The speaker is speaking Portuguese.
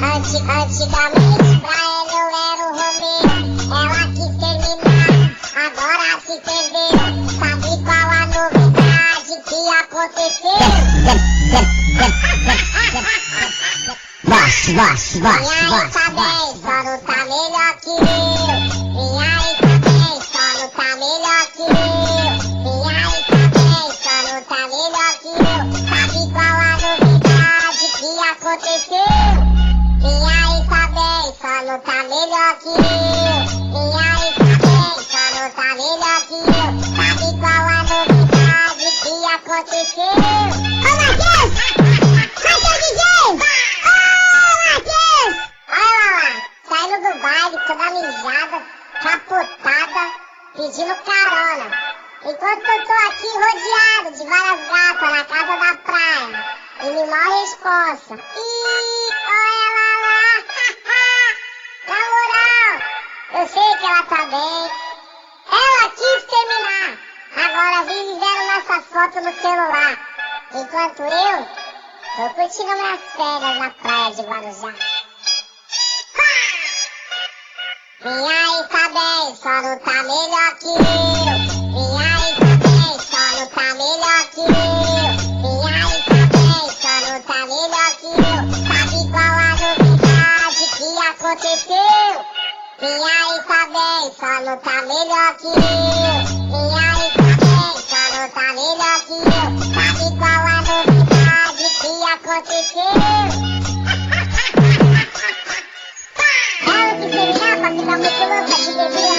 Antigamente pra ela eu era o Romeu, ela quis terminar, agora se perdeu. Sabe qual a novidade que aconteceu? Minha aí tá bem, só não tá melhor que eu. Minha aí tá bem, só não tá melhor que eu. Minha aí tá bem, só não tá melhor que eu. Sabe qual a novidade que aconteceu? Minha aí tá bem, só não tá melhor que eu. Minha aí tá bem, só não tá melhor que eu. Sabe qual a novidade que aconteceu? Ô Matheus! Matheus DJ! Olha lá, saindo do baile, toda mijada, capotada, pedindo carona. Enquanto eu tô aqui rodeado de várias gatas na casa da praia. E me mal responsa. Ih, olha lá. Na moral, eu sei que ela tá bem. Ela quis terminar. Agora vive vendo nossas fotos no celular. Enquanto eu tô curtindo minhas férias na praia de Guarujá. Minha aí tá bem, só não tá melhor que eu. Minha aí tá bem, só não tá melhor que eu. Minha aí tá bem, só não tá melhor que eu. Sabe qual a novidade que aconteceu? Minha aí tá bem, só não tá melhor que eu. Minha aí tá bem, só não tá melhor que eu. Sabe qual a novidade que aconteceu? Ela que terminar pra ficar muito louca de beber.